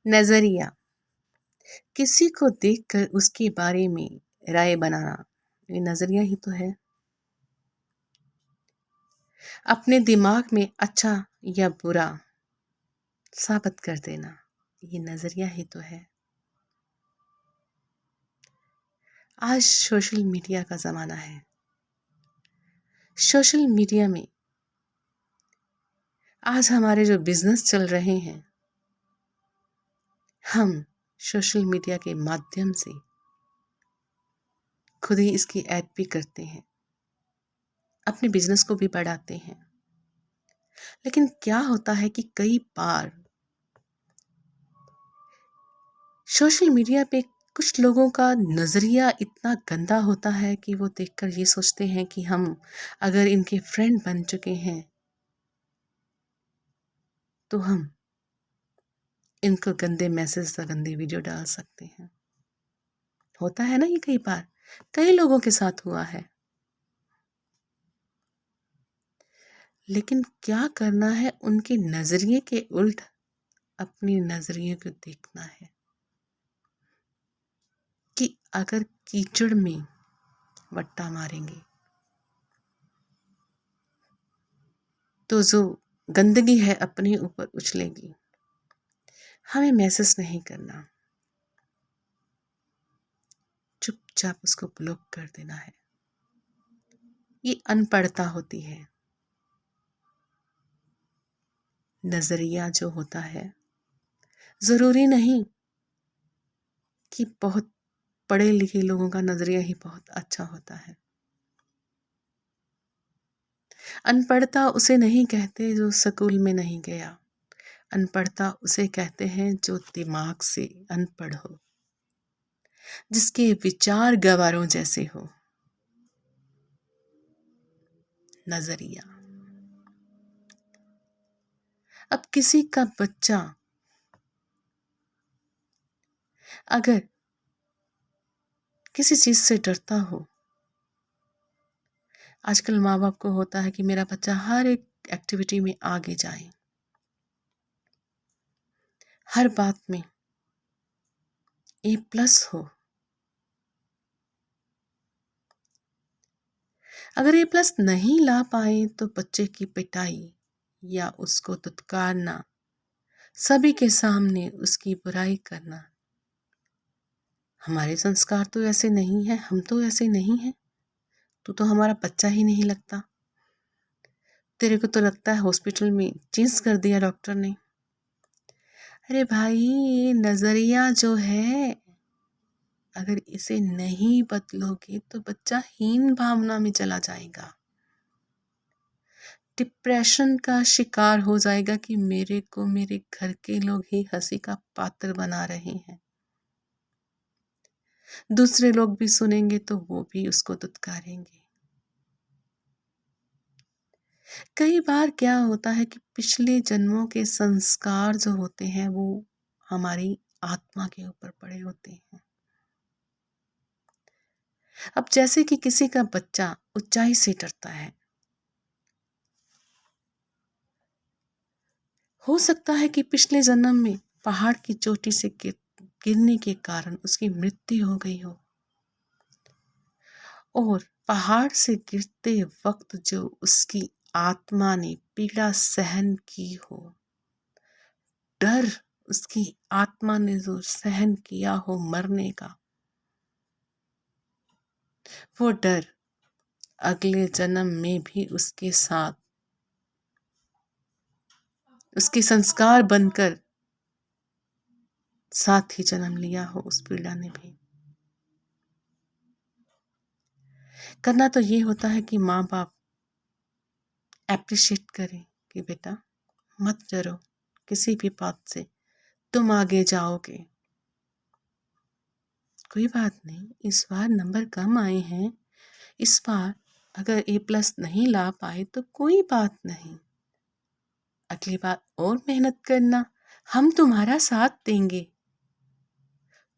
नजरिया, किसी को देखकर उसके बारे में राय बनाना, ये नजरिया ही तो है। अपने दिमाग में अच्छा या बुरा साबित कर देना, ये नजरिया ही तो है। आज सोशल मीडिया का जमाना है। सोशल मीडिया में आज हमारे जो बिजनेस चल रहे हैं, हम सोशल मीडिया के माध्यम से खुद ही इसकी ऐड भी करते हैं, अपने बिजनेस को भी बढ़ाते हैं। लेकिन क्या होता है कि कई बार सोशल मीडिया पे कुछ लोगों का नज़रिया इतना गंदा होता है कि वो देखकर ये सोचते हैं कि हम अगर इनके फ्रेंड बन चुके हैं तो हम इनको गंदे मैसेज या गंदी वीडियो डाल सकते हैं। होता है ना, ये कई बार कई लोगों के साथ हुआ है। लेकिन क्या करना है, उनके नज़रिए के उल्ट अपने नज़रिए को देखना है कि अगर कीचड़ में वट्टा मारेंगे तो जो गंदगी है अपने ऊपर उछलेगी। हमें मैसेज नहीं करना, चुपचाप उसको ब्लॉक कर देना है। ये अनपढ़ता होती है। नजरिया जो होता है, जरूरी नहीं कि बहुत पढ़े लिखे लोगों का नजरिया ही बहुत अच्छा होता है। अनपढ़ता उसे नहीं कहते जो स्कूल में नहीं गया। अनपढ़ता उसे कहते हैं जो दिमाग से अनपढ़ हो, जिसके विचार गवारों जैसे हो। नजरिया। अब किसी का बच्चा अगर किसी चीज से डरता हो, आजकल माँ बाप को होता है कि मेरा बच्चा हर एक एक्टिविटी में आगे जाए, हर बात में A+ हो। अगर A+ नहीं ला पाए तो बच्चे की पिटाई या उसको दुत्कारना, सभी के सामने उसकी बुराई करना। हमारे संस्कार तो ऐसे नहीं है, हम तो ऐसे नहीं हैं। तू तो हमारा बच्चा ही नहीं लगता। तेरे को तो लगता है हॉस्पिटल में चेंज कर दिया डॉक्टर ने। अरे भाई, ये नजरिया जो है, अगर इसे नहीं बदलोगे तो बच्चा हीन भावना में चला जाएगा, डिप्रेशन का शिकार हो जाएगा कि मेरे को मेरे घर के लोग ही हंसी का पात्र बना रहे हैं। दूसरे लोग भी सुनेंगे तो वो भी उसको दुत्कारेंगे। कई बार क्या होता है कि पिछले जन्मों के संस्कार जो होते हैं वो हमारी आत्मा के ऊपर पड़े होते हैं। अब जैसे कि किसी का बच्चा ऊंचाई से डरता है, हो सकता है कि पिछले जन्म में पहाड़ की चोटी से गिरने के कारण उसकी मृत्यु हो गई हो, और पहाड़ से गिरते वक्त जो उसकी आत्मा ने पीड़ा सहन की हो, डर उसकी आत्मा ने जो सहन किया हो मरने का, वो डर अगले जन्म में भी उसके साथ उसके संस्कार बनकर साथ ही जन्म लिया हो। उस पीड़ा ने भी करना तो ये होता है कि माँ बाप एप्रिशिएट करें कि बेटा मत डरो, किसी भी बात से तुम आगे जाओगे। कोई बात नहीं, इस बार नंबर कम आए हैं, इस बार अगर A+ नहीं ला पाए तो कोई बात नहीं, अगली बार और मेहनत करना, हम तुम्हारा साथ देंगे।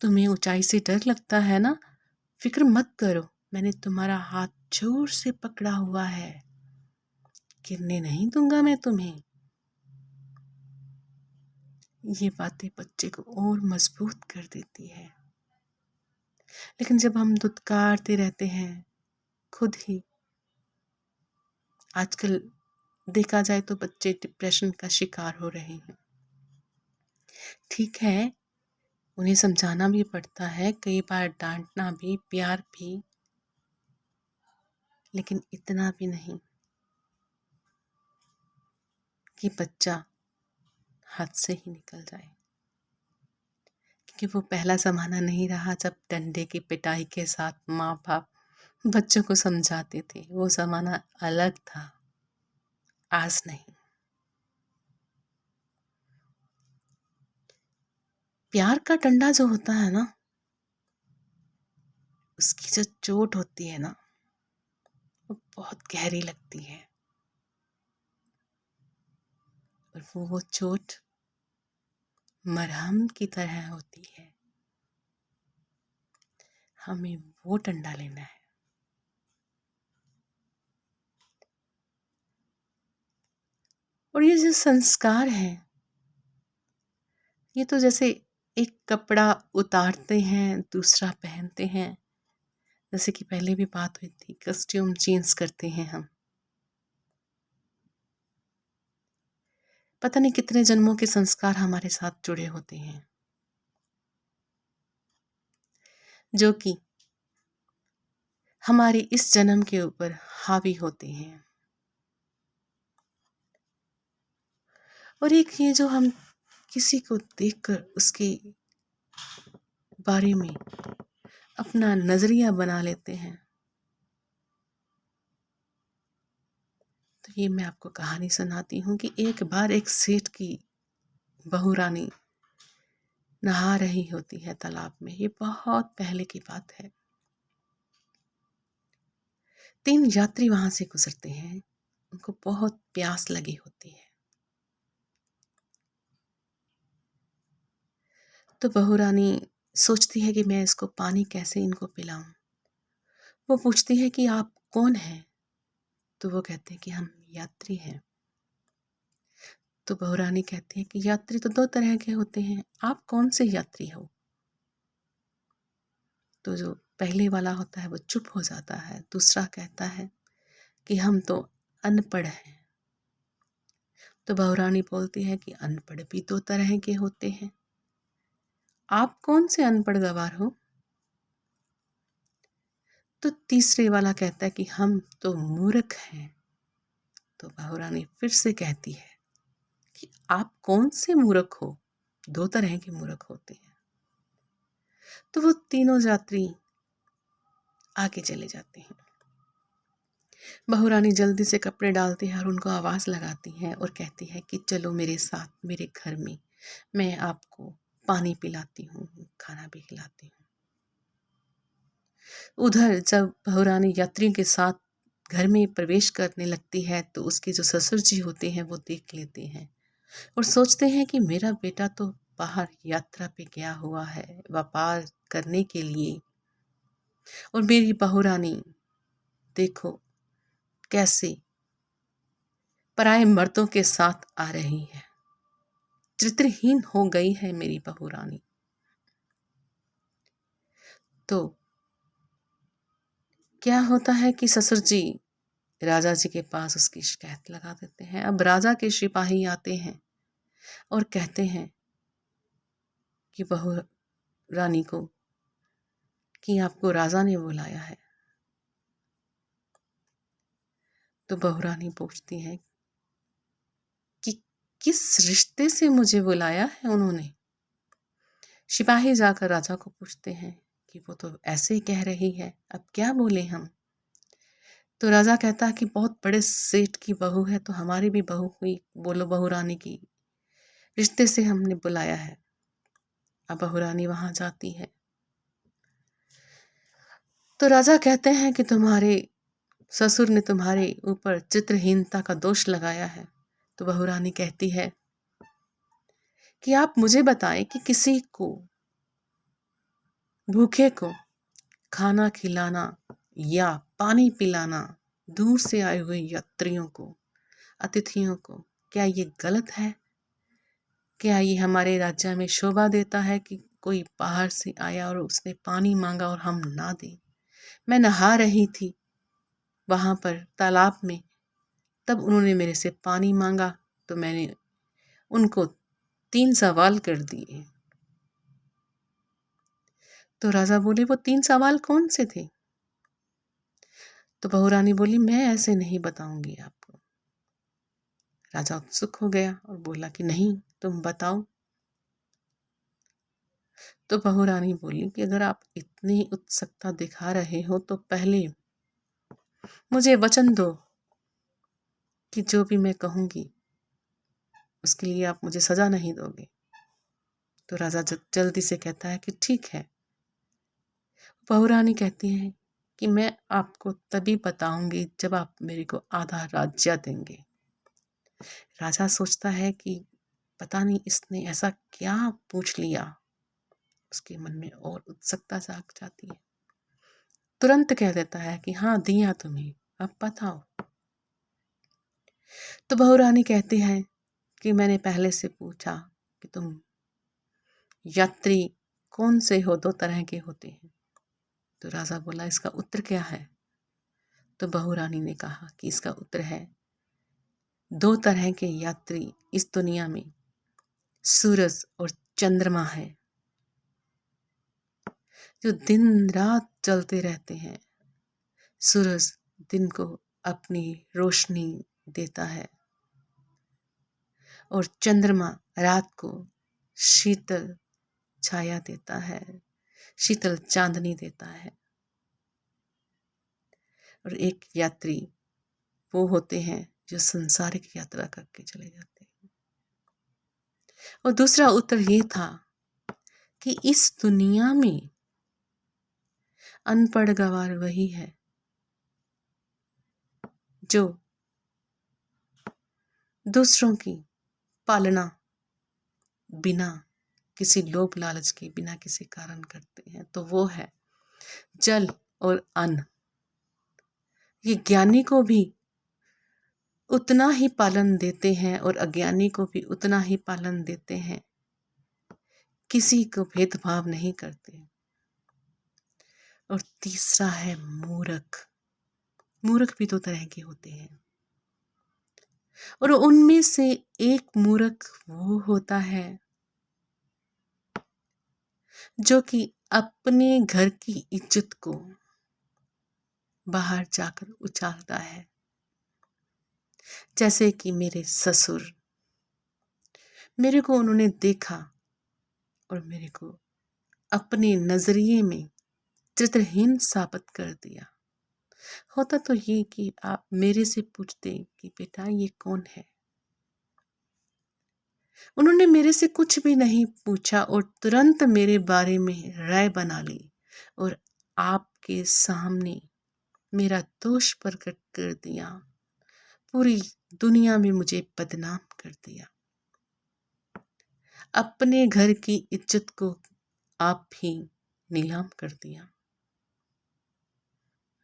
तुम्हें ऊंचाई से डर लगता है ना, फिक्र मत करो, मैंने तुम्हारा हाथ जोर से पकड़ा हुआ है, गिरने नहीं दूंगा मैं तुम्हें। ये बातें बच्चे को और मजबूत कर देती है। लेकिन जब हम धुतकारते रहते हैं खुद ही, आजकल देखा जाए तो बच्चे डिप्रेशन का शिकार हो रहे हैं। ठीक है, उन्हें समझाना भी पड़ता है, कई बार डांटना भी, प्यार भी, लेकिन इतना भी नहीं कि बच्चा हाथ से ही निकल जाए। क्योंकि वो पहला ज़माना नहीं रहा जब डंडे की पिटाई के साथ माँ बाप बच्चों को समझाते थे। वो ज़माना अलग था, आज नहीं। प्यार का डंडा जो होता है ना, उसकी जो चोट होती है ना, वो बहुत गहरी लगती है। और वो चोट मरहम की तरह होती है। हमें वो डंडा लेना है। और ये जो संस्कार है, ये तो जैसे एक कपड़ा उतारते हैं दूसरा पहनते हैं, जैसे कि पहले भी बात हुई थी, कस्ट्यूम चेंज करते हैं हम। पता नहीं कितने जन्मों के संस्कार हमारे साथ जुड़े होते हैं, जो कि हमारे इस जन्म के ऊपर हावी होते हैं। और एक ये जो हम किसी को देखकर उसके बारे में अपना नजरिया बना लेते हैं। तो ये मैं आपको कहानी सुनाती हूँ कि एक बार एक सेठ की बहू रानी नहा रही होती है तालाब में। ये बहुत पहले की बात है। 3 यात्री वहां से गुजरते हैं। उनको बहुत प्यास लगी होती है। तो बहू रानी सोचती है कि मैं इसको पानी कैसे इनको पिलाऊं। वो पूछती है कि आप कौन हैं? तो वो कहते हैं कि हम यात्री हैं। तो बहू रानी कहती है कि यात्री तो 2 तरह के होते हैं, आप कौन से यात्री हो? तो जो पहले वाला होता है वो चुप हो जाता है। दूसरा कहता है कि हम तो अनपढ़ हैं। तो बहू रानी बोलती है कि अनपढ़ भी 2 तरह के होते हैं। आप कौन से अनपढ़ गवार हो? तो तीसरे वाला कहता है कि हम तो मूर्ख हैं। तो बहू रानी फिर से कहती है कि आप कौन से मूर्ख हो? 2 तरह के मूर्ख होते हैं। तो वो तीनों यात्री आगे चले जाते हैं। बहू रानी जल्दी से कपड़े डालती है और उनको आवाज लगाती है और कहती है कि चलो मेरे साथ मेरे घर में, मैं आपको पानी पिलाती हूँ, खाना भी खिलाती हूँ। उधर जब बहू रानी यात्रियों के साथ घर में प्रवेश करने लगती है तो उसके जो ससुर जी होते हैं वो देख लेते हैं और सोचते हैं कि मेरा बेटा तो बाहर यात्रा पे गया हुआ है व्यापार करने के लिए, और मेरी बहू रानी देखो कैसे पराए मर्दों के साथ आ रही है। चरित्रहीन हो गई है मेरी बहू रानी। तो क्या होता है कि ससुर जी राजा जी के पास उसकी शिकायत लगा देते हैं। अब राजा के सिपाही आते हैं और कहते हैं कि बहू रानी को कि आपको राजा ने बुलाया है। तो बहू रानी पूछती है कि किस रिश्ते से मुझे बुलाया है उन्होंने। सिपाही जाकर राजा को पूछते हैं कि वो तो ऐसे ही कह रही है, अब क्या बोले हम। तो राजा कहता है कि बहुत बड़े सेठ की बहू है तो हमारी भी बहू हुई, बोलो बहू रानी की रिश्ते से हमने बुलाया है। अब बहू रानी वहां जाती है तो राजा कहते हैं कि तुम्हारे ससुर ने तुम्हारे ऊपर चित्रहीनता का दोष लगाया है। तो बहू रानी कहती है कि आप मुझे बताएं कि किसी को भूखे को खाना खिलाना या पानी पिलाना, दूर से आए हुए यात्रियों को, अतिथियों को, क्या ये गलत है? क्या ये हमारे राज्य में शोभा देता है कि कोई बाहर से आया और उसने पानी मांगा और हम ना दें? मैं नहा रही थी वहाँ पर तालाब में, तब उन्होंने मेरे से पानी मांगा तो मैंने उनको 3 सवाल कर दिए। तो राजा बोले, वो 3 सवाल कौन से थे? तो बहू रानी बोली, मैं ऐसे नहीं बताऊंगी आपको। राजा उत्सुक हो गया और बोला कि नहीं, तुम बताओ। तो बहू रानी बोली कि अगर आप इतनी उत्सुकता दिखा रहे हो तो पहले मुझे वचन दो कि जो भी मैं कहूंगी उसके लिए आप मुझे सजा नहीं दोगे। तो राजा जल्दी से कहता है कि ठीक है। बहू रानी कहती है कि मैं आपको तभी बताऊंगी जब आप मेरे को आधा राज्य देंगे। राजा सोचता है कि पता नहीं इसने ऐसा क्या पूछ लिया, उसके मन में और उत्सुकता जाग जाती है। तुरंत कह देता है कि हाँ, दिया तुम्हें, अब बताओ। तो बहू रानी कहती है कि मैंने पहले से पूछा कि तुम यात्री कौन से हो, 2 तरह के होते हैं। तो राजा बोला, इसका उत्तर क्या है? तो बहू रानी ने कहा कि इसका उत्तर है, 2 तरह के यात्री इस दुनिया में सूरज और चंद्रमा है, जो दिन रात चलते रहते हैं। सूरज दिन को अपनी रोशनी देता है और चंद्रमा रात को शीतल छाया देता है, शीतल चांदनी देता है। और एक यात्री वो होते हैं जो संसारिक यात्रा करके चले जाते हैं। और दूसरा उत्तर ये था कि इस दुनिया में अनपढ़ गंवार वही है जो दूसरों की पालना बिना किसी लोभ लालच के, बिना किसी कारण करते हैं। तो वो है जल और अन्न। ये ज्ञानी को भी उतना ही पालन देते हैं और अज्ञानी को भी उतना ही पालन देते हैं, किसी को भेदभाव नहीं करते। और तीसरा है मूर्ख। मूर्ख भी 2 तरह के होते हैं और उनमें से एक मूर्ख वो होता है जो कि अपने घर की इज्जत को बाहर जाकर उछालता है। जैसे कि मेरे ससुर, मेरे को उन्होंने देखा और मेरे को अपने नजरिए में चित्रहीन साबित कर दिया। होता तो ये कि आप मेरे से पूछते कि बेटा ये कौन है। उन्होंने मेरे से कुछ भी नहीं पूछा और तुरंत मेरे बारे में राय बना ली और आपके सामने मेरा दोष प्रकट कर दिया, पूरी दुनिया में मुझे बदनाम कर दिया। अपने घर की इज्जत को आप भी नीलाम कर दिया।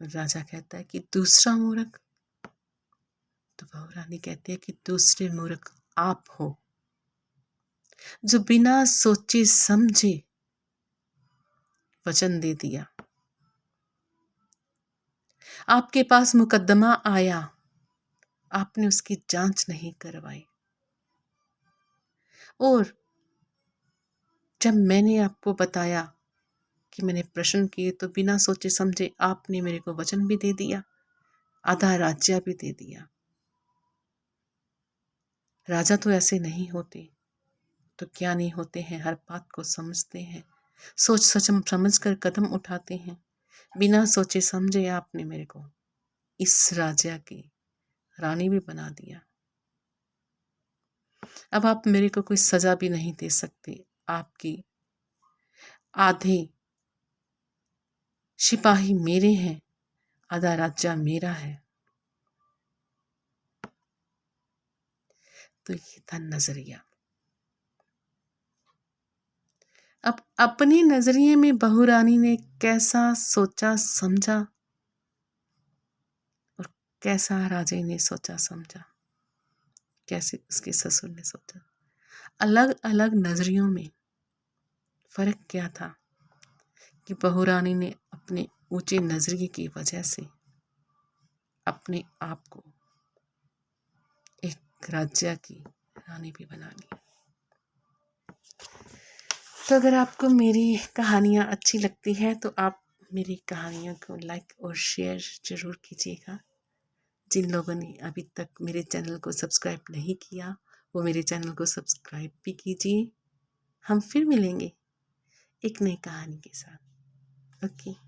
राजा कहता है कि दूसरा मूर्ख? तो बहू रानी कहती है कि दूसरे मूर्ख आप हो, जो बिना सोचे समझे वचन दे दिया। आपके पास मुकदमा आया, आपने उसकी जांच नहीं करवाई और जब मैंने आपको बताया कि मैंने प्रश्न किए तो बिना सोचे समझे आपने मेरे को वचन भी दे दिया, आधा राज्य भी दे दिया। राजा तो ऐसे नहीं होते, तो क्या नहीं होते हैं, हर बात को समझते हैं, सोच समझ कर कदम उठाते हैं। बिना सोचे समझे आपने मेरे को इस राज्य की रानी भी बना दिया। अब आप मेरे को कोई सजा भी नहीं दे सकते। आपकी आधे सिपाही मेरे हैं, आधा राज्य मेरा है। तो ये था नजरिया। अब अपने नजरिए में बहू रानी ने कैसा सोचा समझा और कैसा राजे ने सोचा समझा, कैसे उसके ससुर ने सोचा, अलग अलग नजरियों में फर्क क्या था कि बहू रानी ने अपने ऊंचे नजरिए की वजह से अपने आप को एक राज्य की रानी भी बना ली। तो अगर आपको मेरी कहानियाँ अच्छी लगती हैं तो आप मेरी कहानियों को लाइक और शेयर ज़रूर कीजिएगा। जिन लोगों ने अभी तक मेरे चैनल को सब्सक्राइब नहीं किया वो मेरे चैनल को सब्सक्राइब भी कीजिए। हम फिर मिलेंगे एक नई कहानी के साथ। ओके।